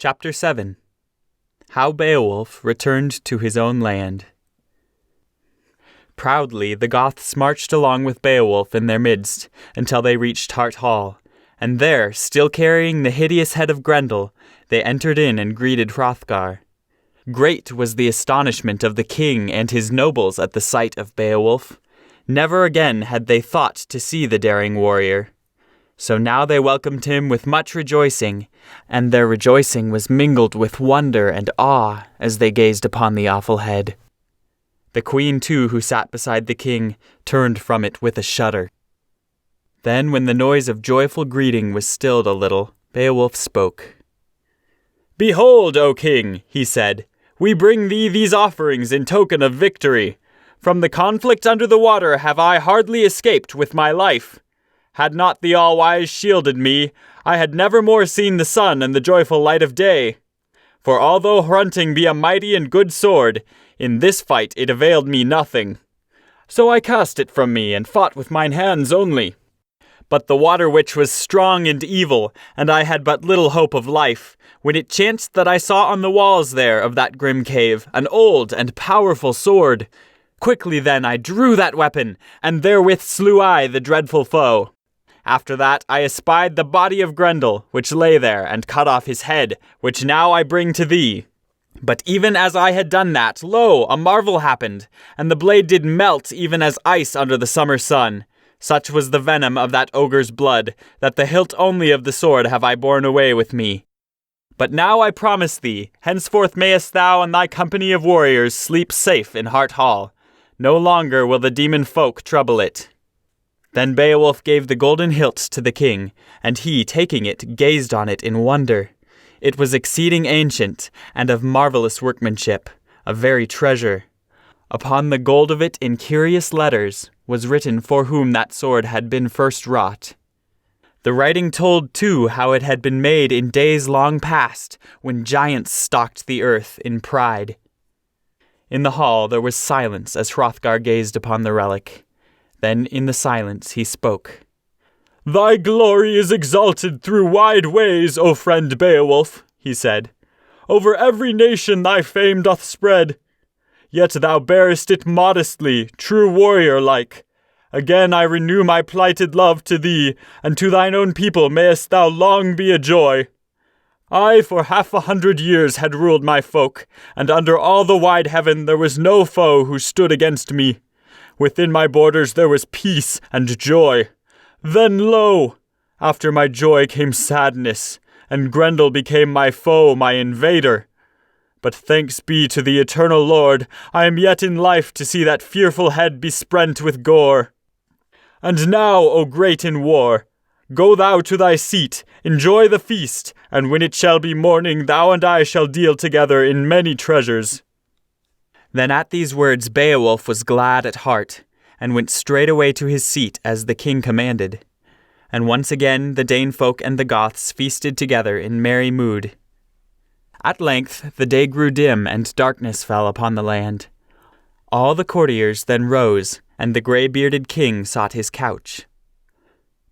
Chapter 7. How Beowulf returned to his own land. Proudly the Goths marched along with Beowulf in their midst until they reached Hart Hall, and there, still carrying the hideous head of Grendel, they entered in and greeted Hrothgar. Great was the astonishment of the king and his nobles at the sight of Beowulf. Never again had they thought to see the daring warrior. So now they welcomed him with much rejoicing, and their rejoicing was mingled with wonder and awe as they gazed upon the awful head. The queen, too, who sat beside the king, turned from it with a shudder. Then, when the noise of joyful greeting was stilled a little, Beowulf spoke. "Behold, O king," he said, "we bring thee these offerings in token of victory. From the conflict under the water have I hardly escaped with my life. Had not the All-Wise shielded me, I had never more seen the sun and the joyful light of day. For although Hrunting be a mighty and good sword, in this fight it availed me nothing. So I cast it from me and fought with mine hands only. But the water witch was strong and evil, and I had but little hope of life, when it chanced that I saw on the walls there of that grim cave an old and powerful sword. Quickly then I drew that weapon, and therewith slew I the dreadful foe. After that I espied the body of Grendel, which lay there, and cut off his head, which now I bring to thee. But even as I had done that, lo, a marvel happened, and the blade did melt even as ice under the summer sun. Such was the venom of that ogre's blood, that the hilt only of the sword have I borne away with me. But now I promise thee, henceforth mayest thou and thy company of warriors sleep safe in Hart Hall. No longer will the demon folk trouble it." Then Beowulf gave the golden hilt to the king, and he, taking it, gazed on it in wonder. It was exceeding ancient, and of marvelous workmanship, a very treasure. Upon the gold of it in curious letters was written for whom that sword had been first wrought. The writing told, too, how it had been made in days long past, when giants stalked the earth in pride. In the hall there was silence as Hrothgar gazed upon the relic. Then in the silence he spoke. "Thy glory is exalted through wide ways, O friend Beowulf," he said. "Over every nation thy fame doth spread. Yet thou bearest it modestly, true warrior-like. Again I renew my plighted love to thee, and to thine own people mayest thou long be a joy. I for 100 years had ruled my folk, and under all the wide heaven there was no foe who stood against me. Within my borders there was peace and joy. Then lo! After my joy came sadness, and Grendel became my foe, my invader. But thanks be to the eternal Lord, I am yet in life to see that fearful head besprent with gore. And now, O great in war, go thou to thy seat, enjoy the feast, and when it shall be morning, thou and I shall deal together in many treasures." Then at these words Beowulf was glad at heart, and went straightway to his seat as the king commanded. And once again the Dane folk and the Goths feasted together in merry mood. At length the day grew dim, and darkness fell upon the land. All the courtiers then rose, and the grey-bearded king sought his couch.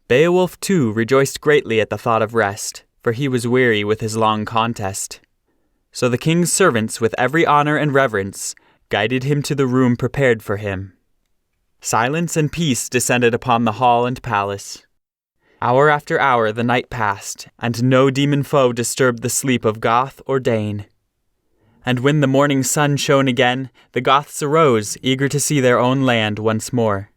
Beowulf too rejoiced greatly at the thought of rest, for he was weary with his long contest. So the king's servants, with every honor and reverence, guided him to the room prepared for him. Silence and peace descended upon the hall and palace. Hour after hour the night passed, and no demon foe disturbed the sleep of Goth or Dane. And when the morning sun shone again, the Goths arose, eager to see their own land once more.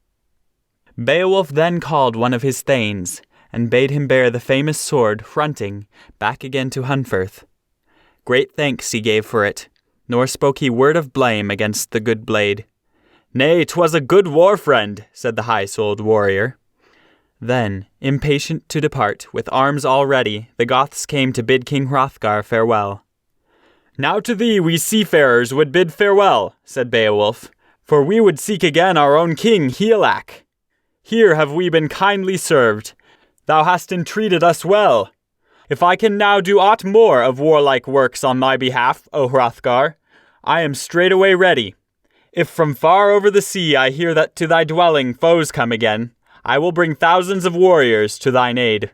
Beowulf then called one of his thanes, and bade him bear the famous sword, Hrunting, back again to Hunferth. Great thanks he gave for it, nor spoke he word of blame against the good blade. "Nay, 'twas a good war-friend," said the high-souled warrior. Then, impatient to depart, with arms all ready, the Goths came to bid King Hrothgar farewell. "Now to thee we seafarers would bid farewell," said Beowulf, "for we would seek again our own king, Hygelac. Here have we been kindly served. Thou hast entreated us well. If I can now do aught more of warlike works on thy behalf, O Hrothgar, I am straightway ready. If from far over the sea I hear that to thy dwelling foes come again, I will bring thousands of warriors to thine aid.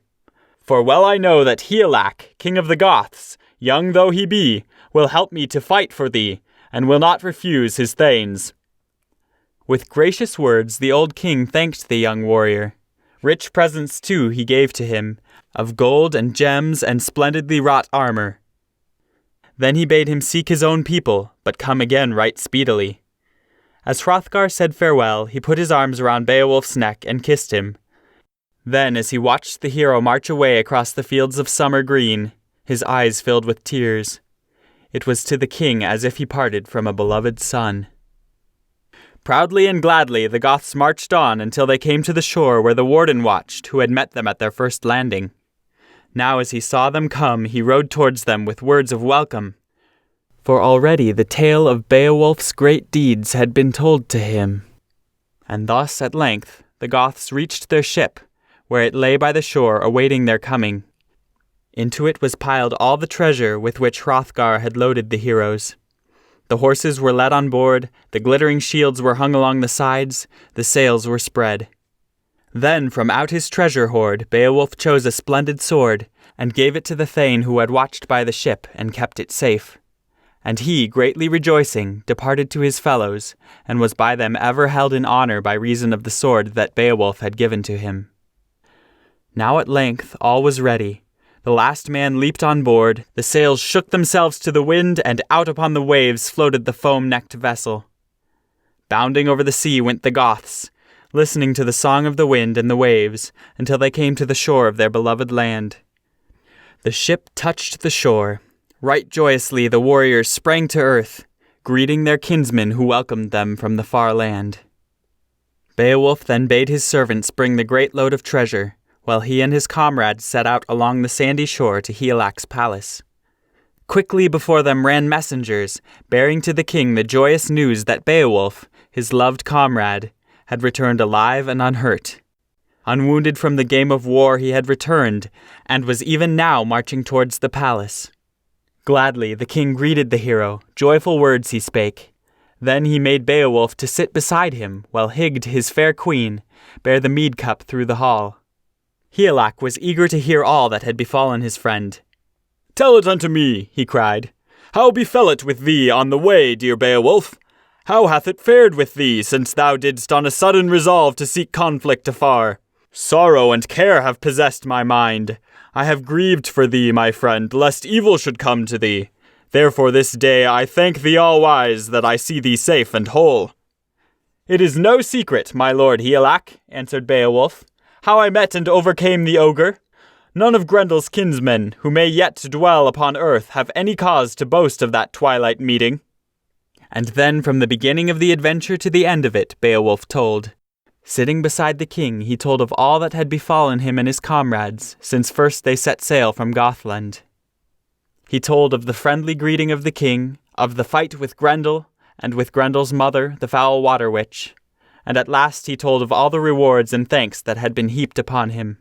For well I know that Hygelac, king of the Goths, young though he be, will help me to fight for thee, and will not refuse his thanes." With gracious words the old king thanked the young warrior. Rich presents too he gave to him, of gold and gems and splendidly wrought armor. Then he bade him seek his own people, but come again right speedily. As Hrothgar said farewell, he put his arms around Beowulf's neck and kissed him. Then, as he watched the hero march away across the fields of summer green, his eyes filled with tears. It was to the king as if he parted from a beloved son. Proudly and gladly the Goths marched on until they came to the shore where the warden watched, who had met them at their first landing. Now as he saw them come, he rode towards them with words of welcome. For already the tale of Beowulf's great deeds had been told to him. And thus, at length, the Goths reached their ship, where it lay by the shore awaiting their coming. Into it was piled all the treasure with which Hrothgar had loaded the heroes. The horses were led on board, the glittering shields were hung along the sides, the sails were spread. Then from out his treasure hoard Beowulf chose a splendid sword, and gave it to the thane who had watched by the ship and kept it safe. And he, greatly rejoicing, departed to his fellows, and was by them ever held in honor by reason of the sword that Beowulf had given to him. Now at length all was ready. The last man leaped on board, the sails shook themselves to the wind, and out upon the waves floated the foam-necked vessel. Bounding over the sea went the Goths, listening to the song of the wind and the waves, until they came to the shore of their beloved land. The ship touched the shore. Right joyously the warriors sprang to earth, greeting their kinsmen who welcomed them from the far land. Beowulf then bade his servants bring the great load of treasure, while he and his comrades set out along the sandy shore to Higelac's palace. Quickly before them ran messengers, bearing to the king the joyous news that Beowulf, his loved comrade, had returned alive and unhurt. Unwounded from the game of war he had returned, and was even now marching towards the palace. Gladly the king greeted the hero, joyful words he spake. Then he made Beowulf to sit beside him, while Hygd, his fair queen, bare the mead cup through the hall. Hygelac was eager to hear all that had befallen his friend. "Tell it unto me," he cried. "How befell it with thee on the way, dear Beowulf? How hath it fared with thee, since thou didst on a sudden resolve to seek conflict afar? Sorrow and care have possessed my mind. I have grieved for thee, my friend, lest evil should come to thee. Therefore this day I thank thee all-wise that I see thee safe and whole." "It is no secret, my lord Hygelac," answered Beowulf, "how I met and overcame the ogre. None of Grendel's kinsmen, who may yet dwell upon earth, have any cause to boast of that twilight meeting." And then from the beginning of the adventure to the end of it, Beowulf told. Sitting beside the king, he told of all that had befallen him and his comrades, since first they set sail from Gothland. He told of the friendly greeting of the king, of the fight with Grendel, and with Grendel's mother, the foul water witch, and at last he told of all the rewards and thanks that had been heaped upon him.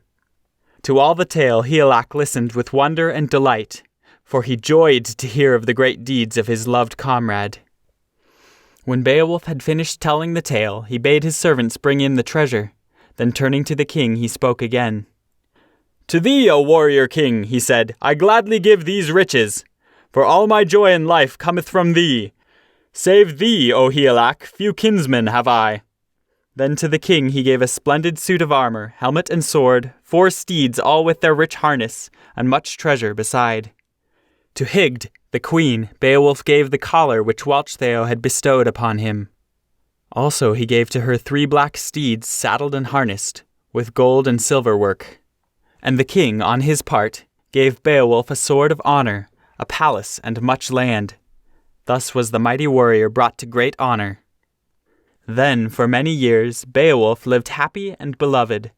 To all the tale Hygelac listened with wonder and delight, for he joyed to hear of the great deeds of his loved comrade. When Beowulf had finished telling the tale, he bade his servants bring in the treasure. Then turning to the king, he spoke again. "To thee, O warrior king," he said, "I gladly give these riches, for all my joy in life cometh from thee. Save thee, O Hygelac, few kinsmen have I." Then to the king he gave a splendid suit of armor, helmet and sword, 4 steeds all with their rich harness, and much treasure beside. To Hygd, the queen, Beowulf gave the collar which Walchtheo had bestowed upon him. Also he gave to her 3 black steeds saddled and harnessed, with gold and silver work. And the king, on his part, gave Beowulf a sword of honor, a palace, and much land. Thus was the mighty warrior brought to great honor. Then, for many years, Beowulf lived happy and beloved,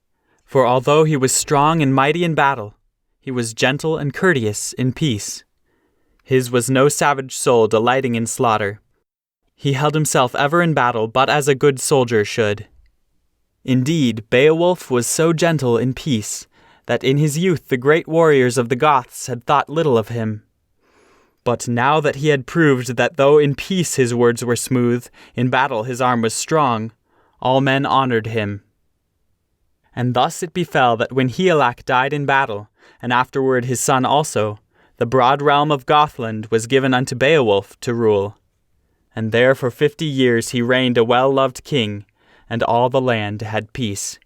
for although he was strong and mighty in battle, he was gentle and courteous in peace. His was no savage soul delighting in slaughter. He held himself ever in battle, but as a good soldier should. Indeed, Beowulf was so gentle in peace that in his youth the great warriors of the Goths had thought little of him. But now that he had proved that though in peace his words were smooth, in battle his arm was strong, all men honored him. And thus it befell that when Hygelac died in battle, and afterward his son also, the broad realm of Gothland was given unto Beowulf to rule. And there for 50 years he reigned a well-loved king, and all the land had peace.